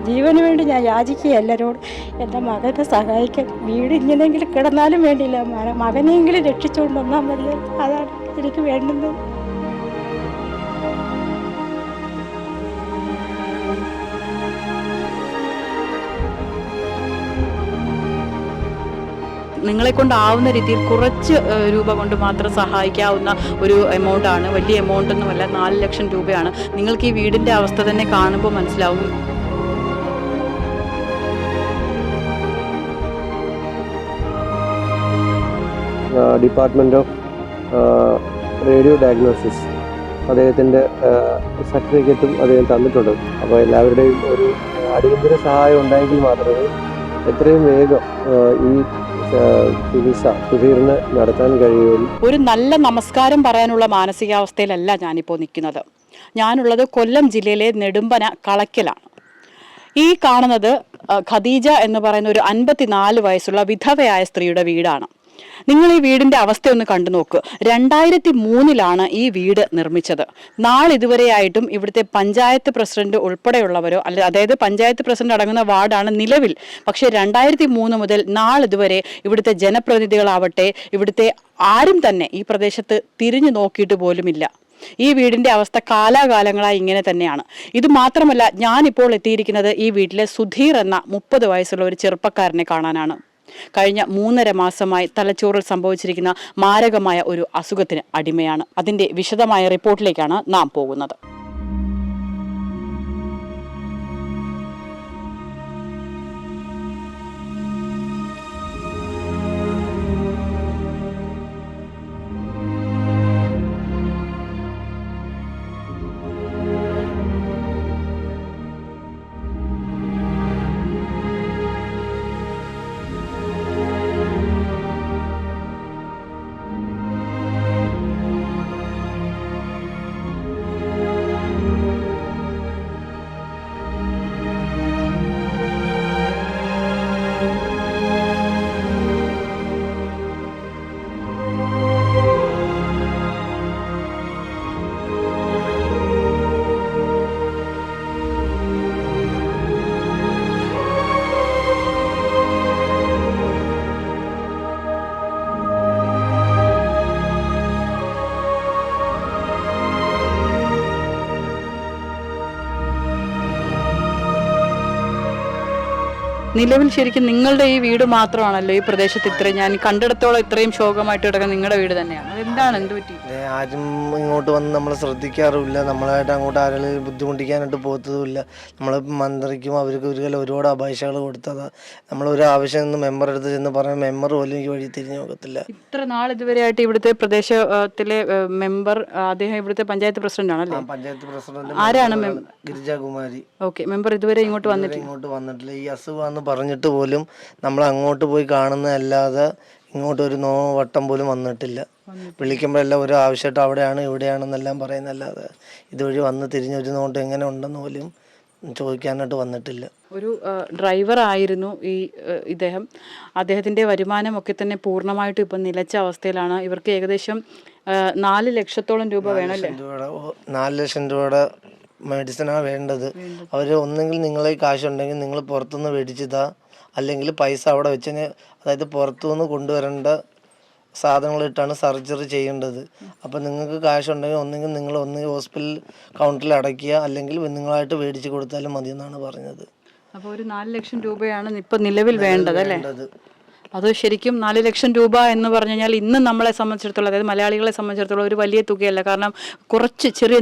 ജീവന് വേണ്ടി ഞാൻ യാചിക്കുക എല്ലാവരോടും എൻ്റെ മകനെ സഹായിക്കാൻ. വീട് ഇങ്ങനെയെങ്കിലും കിടന്നാലും വേണ്ടിയില്ല, മകനെയെങ്കിലും രക്ഷിച്ചുകൊണ്ട് വന്നാൽ മതി. അതാണ് എനിക്ക് വേണ്ടുന്നത്. നിങ്ങളെ കൊണ്ടാവുന്ന രീതിയിൽ കുറച്ച് രൂപ കൊണ്ട് മാത്രം സഹായിക്കാവുന്ന ഒരു എമൗണ്ട് ആണ്. വലിയ എമൗണ്ട് ഒന്നുമല്ല, 4 ലക്ഷം രൂപയാണ്. നിങ്ങൾക്ക് ഈ വീടിൻ്റെ അവസ്ഥ തന്നെ കാണുമ്പോൾ മനസ്സിലാവും. ഡിപ്പാർട്ട്മെൻറ്റ് ഓഫ് റേഡിയോ ഡയഗ്നോസിസ് അദ്ദേഹത്തിൻ്റെ സർട്ടിഫിക്കറ്റും അദ്ദേഹം തന്നിട്ടുണ്ട്. അപ്പോൾ എല്ലാവരുടെയും ഒരു അടിയന്തര സഹായം ഉണ്ടായെങ്കിൽ മാത്രമേ എത്രയും വേഗം ഈ ചികിത്സ സുധീറിന് നടത്താൻ കഴിയുള്ളൂ. ഒരു നല്ല നമസ്കാരം പറയാനുള്ള മാനസികാവസ്ഥയിലല്ല ഞാനിപ്പോൾ നിൽക്കുന്നത്. ഞാനുള്ളത് കൊല്ലം ജില്ലയിലെ നെടുമ്പന കളയ്ക്കലാണ്. ഈ കാണുന്നത് ഖദീജ എന്ന് പറയുന്ന ഒരു 54 വയസ്സുള്ള വിധവയായ സ്ത്രീയുടെ വീടാണ്. നിങ്ങൾ ഈ വീടിന്റെ അവസ്ഥ ഒന്ന് കണ്ടു നോക്ക്. 2003 ഈ വീട് നിർമ്മിച്ചത്. നാളിതുവരെയായിട്ടും ഇവിടുത്തെ പഞ്ചായത്ത് പ്രസിഡന്റ് ഉൾപ്പെടെയുള്ളവരോ അതായത് പഞ്ചായത്ത് പ്രസിഡന്റ് അടങ്ങുന്ന വാർഡാണ് നിലവിൽ. പക്ഷേ 2003 മുതൽ നാളിതുവരെ ഇവിടുത്തെ ജനപ്രതിനിധികളാവട്ടെ, ഇവിടുത്തെ ആരും തന്നെ ഈ പ്രദേശത്ത് തിരിഞ്ഞു നോക്കിയിട്ട് പോലുമില്ല. ഈ വീടിന്റെ അവസ്ഥ കാലാകാലങ്ങളായി ഇങ്ങനെ തന്നെയാണ്. ഇത് മാത്രമല്ല, ഞാനിപ്പോൾ എത്തിയിരിക്കുന്നത് ഈ വീട്ടിലെ സുധീർ എന്ന 30 വയസ്സുള്ള ഒരു ചെറുപ്പക്കാരനെ കാണാനാണ്. കഴിഞ്ഞ 3.5 മാസമായി തലച്ചോറിൽ സംഭവിച്ചിരിക്കുന്ന മാരകമായ ഒരു അസുഖത്തിന് അടിമയാണ്. അതിന്റെ വിശദമായ റിപ്പോർട്ടിലേക്കാണ് നാം പോകുന്നത്. നിലവിൽ ശരിക്കും നിങ്ങളുടെ ഈ വീട് മാത്രമാണല്ലോ ഈ പ്രദേശത്ത് ഇത്രയും, ഞാൻ കണ്ടിടത്തോളം ഇത്രയും ശോകമായിട്ട് കിടക്കുന്ന നിങ്ങളുടെ വീട് തന്നെയാണ്. അതെന്താണ്, എന്ത് പറ്റി? ആരും ഇങ്ങോട്ട് വന്ന് നമ്മൾ ശ്രദ്ധിക്കാറുമില്ല. നമ്മളായിട്ട് അങ്ങോട്ട് ആരെങ്കിലും ബുദ്ധിമുട്ടിക്കാനായിട്ട് പോകത്തതുമില്ല. നമ്മൾ മന്ത്രിക്കും അവർക്ക് ഒരുപാട് അപേക്ഷകൾ കൊടുത്തതാണ്. നമ്മളൊരു ആവശ്യം മെമ്പർ അടുത്ത് ചെന്ന് പറഞ്ഞാൽ മെമ്പർ പോലും ഈ വഴി തിരിഞ്ഞു നോക്കത്തില്ല. ഇത്ര നാളിതുവരെയായിട്ട് ഇവിടുത്തെ പ്രദേശത്തിലെ മെമ്പർ, അദ്ദേഹം ഇവിടുത്തെ പഞ്ചായത്ത് പ്രസിഡന്റ് ആണല്ലേ? പഞ്ചായത്ത് പ്രസിഡന്റ് ആരാണ്? ഗിരിജാകുമാരി. ഓക്കെ, മെമ്പർ ഇതുവരെ ഇങ്ങോട്ട് വന്നിട്ടില്ല. ഈ അസുഖം പറഞ്ഞിട്ട് പോലും നമ്മൾ അങ്ങോട്ട് പോയി കാണുന്നതല്ലാതെ ഇങ്ങോട്ടൊരു വട്ടം പോലും വന്നിട്ടില്ല. വിളിക്കുമ്പോഴെല്ലാം ഒരു ആവശ്യമായിട്ട് അവിടെയാണ് ഇവിടെയാണെന്നെല്ലാം പറയുന്നതല്ലാതെ ഇതുവഴി വന്ന് തിരിഞ്ഞൊരു നോട്ട് എങ്ങനെ ഉണ്ടെന്ന് പോലും ചോദിക്കാനായിട്ട് വന്നിട്ടില്ല. ഒരു ഡ്രൈവർ ആയിരുന്നു അദ്ദേഹത്തിൻ്റെ വരുമാനമൊക്കെ തന്നെ പൂർണ്ണമായിട്ടും ഇപ്പം നിലച്ച അവസ്ഥയിലാണ്. ഇവർക്ക് ഏകദേശം 4 ലക്ഷത്തോളം രൂപ വേണമല്ലേ? 4 ലക്ഷം രൂപയുടെ മെഡിസിനാണ് വേണ്ടത്. അവർ ഒന്നെങ്കിൽ നിങ്ങളെ കാശുണ്ടെങ്കിൽ നിങ്ങൾ പുറത്തുനിന്ന് മേടിച്ചതാ, അല്ലെങ്കിൽ പൈസ അവിടെ വെച്ച്, അതായത് പുറത്തുനിന്ന് കൊണ്ടുവരേണ്ട സാധനങ്ങളിട്ടാണ് സർജറി ചെയ്യേണ്ടത്. അപ്പം നിങ്ങൾക്ക് കാശുണ്ടെങ്കിൽ ഒന്നെങ്കിൽ ഹോസ്പിറ്റൽ കൗണ്ടറിൽ അടയ്ക്കുക, അല്ലെങ്കിൽ നിങ്ങളായിട്ട് മേടിച്ച് കൊടുത്താലും മതി എന്നാണ് പറഞ്ഞത്. അപ്പോൾ ഒരു 4 ലക്ഷം രൂപയാണ് ഇപ്പം നിലവിൽ വേണ്ടതല്ലേ? അത് ശരിക്കും 4 ലക്ഷം രൂപ എന്ന് പറഞ്ഞു കഴിഞ്ഞാൽ ഇന്ന് നമ്മളെ സംബന്ധിച്ചിടത്തോളം, അതായത് മലയാളികളെ സംബന്ധിച്ചിടത്തോളം ഒരു വലിയ തുകയല്ല. കാരണം കുറച്ച് ചെറിയ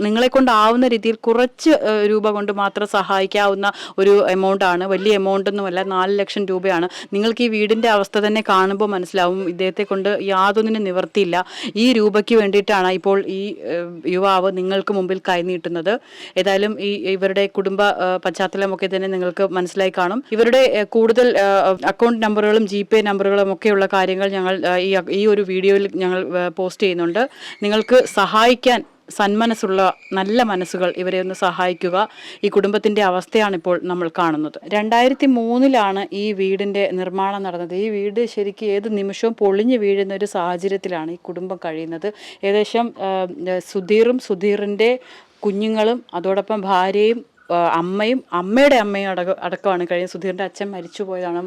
നിങ്ങളെ കൊണ്ടാവുന്ന രീതിയിൽ കുറച്ച് രൂപ കൊണ്ട് മാത്രം സഹായിക്കാവുന്ന ഒരു എമൗണ്ട് ആണ്. വലിയ എമൗണ്ട് ഒന്നുമല്ല, 4 ലക്ഷം രൂപയാണ്. നിങ്ങൾക്ക് ഈ വീടിൻ്റെ അവസ്ഥ തന്നെ കാണുമ്പോൾ മനസ്സിലാവും ഇദ്ദേഹത്തെ കൊണ്ട് യാതൊന്നിനും നിവർത്തിയില്ല. ഈ രൂപയ്ക്ക് വേണ്ടിയിട്ടാണ് ഇപ്പോൾ ഈ യുവാവ് നിങ്ങൾക്ക് മുമ്പിൽ കൈനീട്ടുന്നത്. ഏതായാലും ഇവരുടെ കുടുംബ പശ്ചാത്തലമൊക്കെ തന്നെ നിങ്ങൾക്ക് മനസ്സിലായി കാണും. ഇവരുടെ കൂടുതൽ അക്കൗണ്ട് നമ്പറുകളും GPay നമ്പറുകളും ഒക്കെയുള്ള കാര്യങ്ങൾ ഞങ്ങൾ ഈ ഒരു വീഡിയോയിൽ ഞങ്ങൾ പോസ്റ്റ് ചെയ്യുന്നുണ്ട്. നിങ്ങൾക്ക് സഹായിക്കാൻ സന്മനസ്സുള്ള നല്ല മനസ്സുകൾ ഇവരെ ഒന്ന് സഹായിക്കുക. ഈ കുടുംബത്തിൻ്റെ അവസ്ഥയാണ് ഇപ്പോൾ നമ്മൾ കാണുന്നത്. 2003 ഈ വീടിൻ്റെ നിർമ്മാണം നടന്നത്. ഈ വീട് ശരിക്കും ഏത് നിമിഷവും പൊളിഞ്ഞു വീഴുന്ന ഒരു സാഹചര്യത്തിലാണ് ഈ കുടുംബം കഴിയുന്നത്. ഏകദേശം സുധീറിൻ്റെ കുഞ്ഞുങ്ങളും അതോടൊപ്പം ഭാര്യയും അമ്മയും അമ്മയുടെ അമ്മയും അടക്കമാണ് കഴിഞ്ഞ സുധീറിൻ്റെ അച്ഛൻ മരിച്ചു പോയതാണ്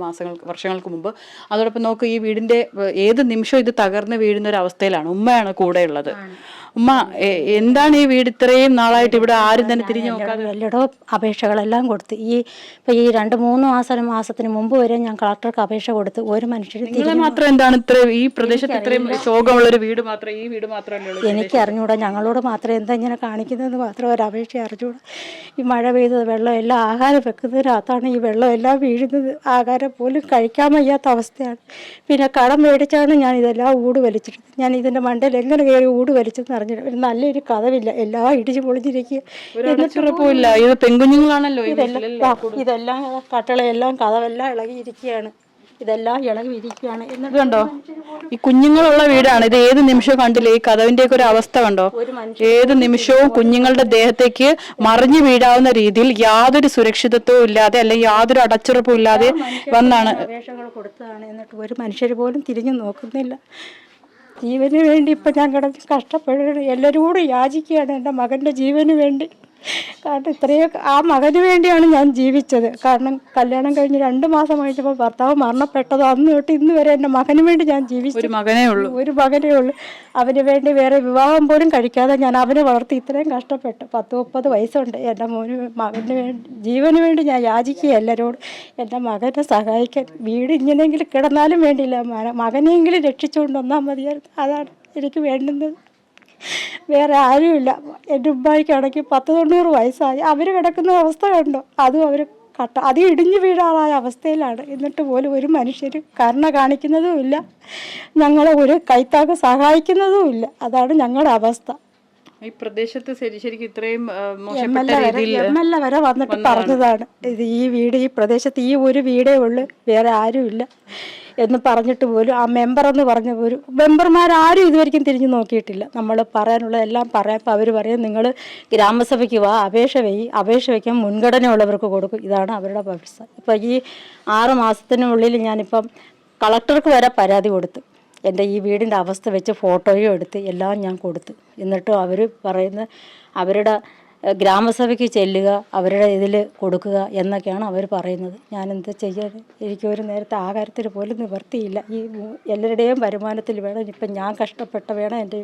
വർഷങ്ങൾക്ക് മുമ്പ്. അതോടൊപ്പം നോക്ക് ഈ വീടിൻ്റെ ഏത് നിമിഷവും ഇത് തകർന്ന് വീഴുന്ന ഒരു അവസ്ഥയിലാണ്. ഉമ്മയാണ് കൂടെയുള്ളത്. ഉമ്മ, എന്താണ് ഈ വീട് ഇത്രയും നാളായിട്ട് ഇവിടെ ആരും തന്നെ തിരിഞ്ഞു നോക്കാതെ? എല്ലായിടവും അപേക്ഷകളെല്ലാം കൊടുത്ത് ഇപ്പം ഈ 2-3 മാസത്തിന് മുമ്പ് വരെ ഞാൻ കളക്ടർക്ക് അപേക്ഷ കൊടുത്ത് ഒരു മനുഷ്യരും നിങ്ങളെ മാത്രം എന്താണ് ഇത്ര ഈ പ്രദേശത്ത് ഇത്രയും ശോകമുള്ളൊരു വീട് മാത്രം ഈ വീട് മാത്രമല്ലേ ഉള്ളൂ? എനിക്ക് അറിഞ്ഞൂടാ, ഞങ്ങളോട് മാത്രം എന്താ ഇങ്ങനെ കാണിക്കുന്നതെന്ന് മാത്രം ഒരു അപേക്ഷ അറിഞ്ഞൂടാ. ഈ മഴ പെയ്തത് വെള്ളം എല്ലാം ആഹാരം വെക്കുന്നതിനകത്താണ് ഈ വെള്ളം എല്ലാം വീഴുന്നത്. ആഹാരം പോലും കഴിക്കാൻ വയ്യാത്ത അവസ്ഥയാണ്. പിന്നെ കടം മേടിച്ചാണ് ഞാൻ ഇതെല്ലാം ഊട് വലിച്ചിട്ടത്. ഞാൻ ഇതിൻ്റെ മണ്ടയിൽ എങ്ങനെ കയറി ഊട് വലിച്ചെന്ന് അറിഞ്ഞില്ല. ഒരു നല്ലൊരു കഥവില്ല, എല്ലാം ഇടിച്ചു പൊളിഞ്ഞിരിക്കുക. എന്നിട്ടുറപ്പില്ല, ഇത് പെൺകുഞ്ഞുങ്ങളാണല്ലോ. ഇതെല്ലാം കട്ടളയെല്ലാം കഥവെല്ലാം ഇളകിയിരിക്കുകയാണ്, ഇതെല്ലാം ഇളകിയിരിക്കുകയാണ്. എന്നിട്ട് കണ്ടോ, ഈ കുഞ്ഞുങ്ങളുള്ള വീടാണ് ഇത്. ഏത് നിമിഷവും കണ്ടില്ലേ ഈ കഥവിന്റെ ഒക്കെ ഒരു അവസ്ഥ കണ്ടോ? ഏത് നിമിഷവും കുഞ്ഞുങ്ങളുടെ ദേഹത്തേക്ക് മറിഞ്ഞു വീഴാവുന്ന രീതിയിൽ യാതൊരു സുരക്ഷിതത്വവും ഇല്ലാതെ അല്ലെങ്കിൽ യാതൊരു അടച്ചുറപ്പും ഇല്ലാതെ വന്നാണ് അപേക്ഷകൾ കൊടുത്തതാണ്. എന്നിട്ട് ഒരു മനുഷ്യർ പോലും തിരിഞ്ഞു നോക്കുന്നില്ല. ജീവന് വേണ്ടി ഇപ്പം ഞാൻ കിടന്ന് കഷ്ടപ്പെടുകയാണ്. എല്ലാവരോടും യാചിക്കുകയാണ് എൻ്റെ മകൻ്റെ ജീവന് വേണ്ടി. കാരണം ഇത്രയൊക്കെ ആ മകന് വേണ്ടിയാണ് ഞാൻ ജീവിച്ചത്. കാരണം കല്യാണം കഴിഞ്ഞ് 2 മാസം കഴിഞ്ഞപ്പോൾ ഭർത്താവ് മരണപ്പെട്ടത് അന്ന് തൊട്ട് ഇന്ന് വരെ എൻ്റെ മകന് വേണ്ടി ഞാൻ ജീവിച്ചു. ഒരു മകനേ ഉള്ളൂ. അവന് വേണ്ടി വേറെ വിവാഹം പോലും കഴിക്കാതെ ഞാൻ അവനെ വളർത്തി ഇത്രയും കഷ്ടപ്പെട്ടു. 10-30 വയസ്സുണ്ട്. എൻ്റെ മകന് വേണ്ടി ജീവന് വേണ്ടി ഞാൻ യാചിക്കുക എല്ലാവരോടും. എൻ്റെ മകനെ സഹായിക്കാൻ വീട് ഇങ്ങനെയെങ്കിലും കിടന്നാലും വേണ്ടിയില്ല, മകനെയെങ്കിലും രക്ഷിച്ചുകൊണ്ട് വന്നാൽ മതിയായിരുന്നു. അതാണ് എനിക്ക് വേണ്ടുന്നത്. വേറെ ആരുമില്ല. എൻ്റെ ഉമ്മായിക്കാണെങ്കിൽ 10-90 വയസ്സായി. അവർ കിടക്കുന്ന അവസ്ഥ കണ്ടോ? അതും അവർ അത് ഇടിഞ്ഞു വീഴാറായ അവസ്ഥയിലാണ്. എന്നിട്ട് പോലും ഒരു മനുഷ്യർ കരുണ കാണിക്കുന്നതുമില്ല, ഞങ്ങളെ ഒരു കൈത്താക്ക് സഹായിക്കുന്നതുമില്ല. അതാണ് ഞങ്ങളുടെ അവസ്ഥ. ഈ പ്രദേശത്ത് ശരിക്കും ഇത്രയും MLA വരെ വന്നിട്ട് പറഞ്ഞതാണ്, ഇത് ഈ വീട് ഈ പ്രദേശത്ത് ഈ ഒരു വീടേ ഉള്ളു, വേറെ ആരുമില്ല എന്ന് പറഞ്ഞിട്ട് പോലും ആ മെമ്പർ എന്ന് പറഞ്ഞ പോലും മെമ്പർമാരാരും ഇതുവരെയും തിരിഞ്ഞു നോക്കിയിട്ടില്ല. നമ്മൾ പറയാനുള്ള എല്ലാം പറയാം. അവർ പറയും നിങ്ങൾ ഗ്രാമസഭയ്ക്ക് വാ, അപേക്ഷ വയ്ക്കാൻ മുൻഗണനയുള്ളവർക്ക് കൊടുക്കും. ഇതാണ് അവരുടെ വ്യവസ്ഥ. ഇപ്പം ഈ 6 മാസത്തിനുള്ളിൽ ഞാനിപ്പം കളക്ടർക്ക് വരെ പരാതി കൊടുത്തു. എൻ്റെ ഈ വീടിൻ്റെ അവസ്ഥ വെച്ച് ഫോട്ടോയും എടുത്ത് എല്ലാം ഞാൻ കൊടുത്തു. എന്നിട്ടും അവർ പറയുന്ന അവരുടെ ഗ്രാമസഭയ്ക്ക് ചെല്ലുക, അവരുടെ ഇതിൽ കൊടുക്കുക എന്നൊക്കെയാണ് അവർ പറയുന്നത്. ഞാനെന്ത് ചെയ്യാൻ? എനിക്ക് ഒരു നേരത്തെ ആഹാരത്തിന് പോലും നിവർത്തിയില്ല. ഈ എല്ലാവരുടെയും വരുമാനത്തിൽ വേണം ഇപ്പം ഞാൻ കഷ്ടപ്പെട്ട വേണം എൻ്റെ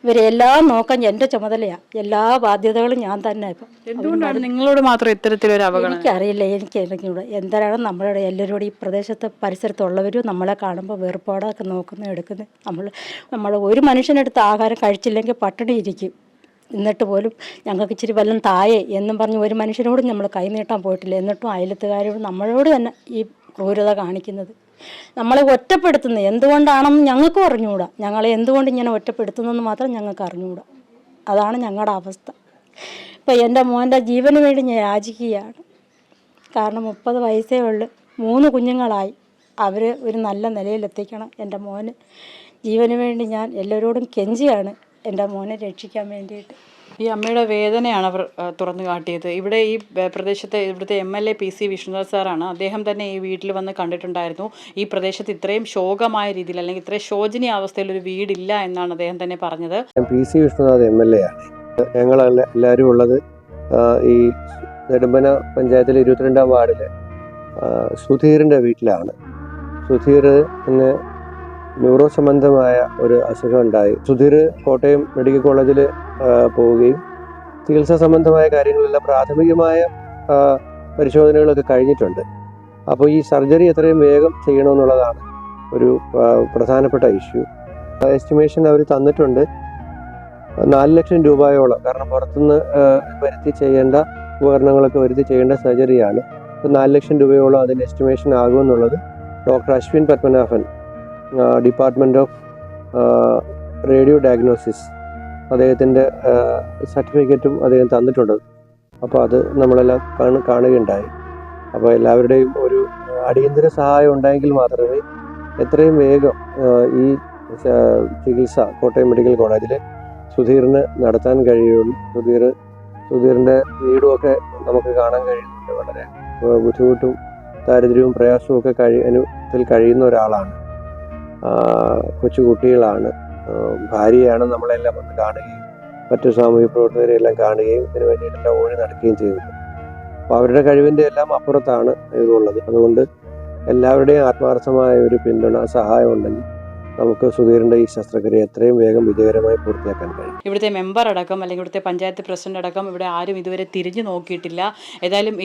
ഇവരെല്ലാം നോക്കാൻ എൻ്റെ ചുമതലയാണ്. എല്ലാ ബാധ്യതകളും ഞാൻ തന്നെ. ഇപ്പം എന്തുകൊണ്ടാണ് നിങ്ങളോട് മാത്രം ഇത്തരത്തിലൊരു അവഗണന? എനിക്കറിയില്ല. എനിക്കൂടെ എന്താണ് നമ്മളുടെ എല്ലാവരോടും ഈ പ്രദേശത്തെ പരിസരത്തുള്ളവരും നമ്മളെ കാണുമ്പോൾ വെറുപ്പോടൊക്കെ നോക്കുന്നത് എടുക്കുന്നത്. നമ്മൾ ഒരു മനുഷ്യനെടുത്ത് ആഹാരം കഴിച്ചില്ലെങ്കിൽ പട്ടിണി ഇരിക്കും. എന്നിട്ട് പോലും ഞങ്ങൾക്ക് ഇച്ചിരി വല്ലതും താഴെ എന്നും പറഞ്ഞ് ഒരു മനുഷ്യരോടും നമ്മൾ കൈ നീട്ടാൻ പോയിട്ടില്ല. എന്നിട്ടും അയലത്തുകാരോട് നമ്മളോട് തന്നെ ഈ ക്രൂരത കാണിക്കുന്നത്, നമ്മളെ ഒറ്റപ്പെടുത്തുന്നത് എന്തുകൊണ്ടാണെന്ന് ഞങ്ങൾക്കും അറിഞ്ഞുകൂടാ. ഞങ്ങളെ എന്തുകൊണ്ട് ഇങ്ങനെ ഒറ്റപ്പെടുത്തുന്നതെന്ന് മാത്രം ഞങ്ങൾക്ക് അറിഞ്ഞുകൂടാ. അതാണ് ഞങ്ങളുടെ അവസ്ഥ. ഇപ്പം എൻ്റെ മോൻ്റെ ജീവന് വേണ്ടി ഞാൻ യാചിക്കുകയാണ്. കാരണം 30 വയസ്സേ ഉള്ളു, 3 കുഞ്ഞുങ്ങളായി. അവർ ഒരു നല്ല നിലയിലെത്തിക്കണം. എൻ്റെ മോന് ജീവന് വേണ്ടി ഞാൻ എല്ലാവരോടും കെഞ്ചിയാണ് എൻ്റെ മോനെ രക്ഷിക്കാൻ വേണ്ടിയിട്ട്. ഈ അമ്മയുടെ വേദനയാണ് അവർ തുറന്നു കാട്ടിയത്. ഇവിടെ ഈ പ്രദേശത്തെ ഇവിടുത്തെ MLA PC വിഷ്ണുദാസ് സാറാണ്. അദ്ദേഹം തന്നെ ഈ വീട്ടിൽ വന്ന് കണ്ടിട്ടുണ്ടായിരുന്നു. ഈ പ്രദേശത്ത് ഇത്രയും ശോകമായ രീതിയിൽ അല്ലെങ്കിൽ ഇത്രയും ശോചനീയ അവസ്ഥയിൽ ഒരു വീടില്ല എന്നാണ് അദ്ദേഹം തന്നെ പറഞ്ഞത്. PC വിഷ്ണുനാഥ് MLA ആണ്. ഞങ്ങളെല്ലാവരും ഉള്ളത് ഈ നെടുമ്പന പഞ്ചായത്തിലെ 22-ാം വാർഡിലെ സുധീറിൻ്റെ വീട്ടിലാണ്. സുധീറിന് ന്യൂറോ സംബന്ധമായ ഒരു അസുഖം ഉണ്ടായി. സുധീർ കോട്ടയം മെഡിക്കൽ കോളേജിൽ പോവുകയും ചികിത്സാ സംബന്ധമായ കാര്യങ്ങളെല്ലാം പ്രാഥമികമായ പരിശോധനകളൊക്കെ കഴിഞ്ഞിട്ടുണ്ട്. അപ്പോൾ ഈ സർജറി എത്രയും വേഗം ചെയ്യണമെന്നുള്ളതാണ് ഒരു പ്രധാനപ്പെട്ട ഇഷ്യൂ. എസ്റ്റിമേഷൻ അവർ തന്നിട്ടുണ്ട് 4 ലക്ഷം രൂപയോളം. കാരണം പുറത്തുനിന്ന് വരുത്തി ചെയ്യേണ്ട ഉപകരണങ്ങളൊക്കെ വരുത്തി ചെയ്യേണ്ട സർജറിയാണ്. 4 ലക്ഷം രൂപയോളം അതിന് എസ്റ്റിമേഷൻ ആകുമെന്നുള്ളത് doctor Ashwin Padmanabhan, department of radio diagnosis, അദ്ദേഹത്തിൻ്റെ സർട്ടിഫിക്കറ്റും അദ്ദേഹം തന്നിട്ടുണ്ട്. അപ്പോൾ അത് നമ്മളെല്ലാം കാണുകയുണ്ടായി. അപ്പോൾ എല്ലാവരുടെയും ഒരു അടിയന്തര സഹായം ഉണ്ടായെങ്കിൽ മാത്രമേ എത്രയും വേഗം ഈ ചികിത്സ കോട്ടയം മെഡിക്കൽ കോളേജിൽ സുധീറിന് നടത്താൻ കഴിയുള്ളൂ. സുധീറിൻ്റെ വീടുമൊക്കെ നമുക്ക് കാണാൻ കഴിയുന്നുണ്ട്. വളരെ ബുദ്ധിമുട്ടും ദാരിദ്ര്യവും പ്രയാസവും ഒക്കെ കഴിയുന്ന ഒരാളാണ്. കൊച്ചുകുട്ടികളാണ്, ഭാര്യയാണ്. നമ്മളെല്ലാം വന്ന് കാണുകയും മറ്റു സാമൂഹ്യ പ്രവർത്തകരെല്ലാം കാണുകയും ഇതിനു വേണ്ടിയിട്ടെല്ലാം ഓടി നടക്കുകയും ചെയ്തിട്ടുണ്ട്. അപ്പോൾ അവരുടെ കഴിവിൻ്റെ എല്ലാം അപ്പുറത്താണ് ഇതുള്ളത്. അതുകൊണ്ട് എല്ലാവരുടെയും ആത്മാർത്ഥമായ ഒരു പിന്തുണ, സഹായം ഉണ്ടെങ്കിൽ നമുക്ക് സുധീറിൻ്റെ ഈ ശസ്ത്രക്രിയ എത്രയും വേഗം വിജയകരമായി പൂർത്തിയാക്കാൻ കഴിയും. ഇവിടുത്തെ മെമ്പർ അടക്കം അല്ലെങ്കിൽ ഇവിടുത്തെ പഞ്ചായത്ത് പ്രസിഡന്റ് അടക്കം ഇവിടെ ആരും ഇതുവരെ തിരിഞ്ഞു നോക്കിയിട്ടില്ല. ഏതായാലും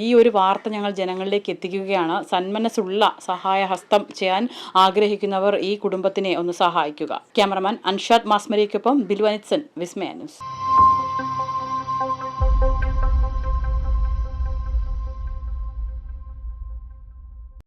ഈ ഒരു വാർത്ത ഞങ്ങൾ ജനങ്ങളിലേക്ക് എത്തിക്കുകയാണ്. സന്മനസ്സുള്ള സഹായഹസ്തം ചെയ്യാൻ ആഗ്രഹിക്കുന്നവർ ഈ കുടുംബത്തിനെ ഒന്ന് സഹായിക്കുക. ക്യാമറമാൻ അൻഷാദ് മാസ്മരിക്കൊപ്പം ബിൽവനിത്സൻ, വിസ്മയ ന്യൂസ്.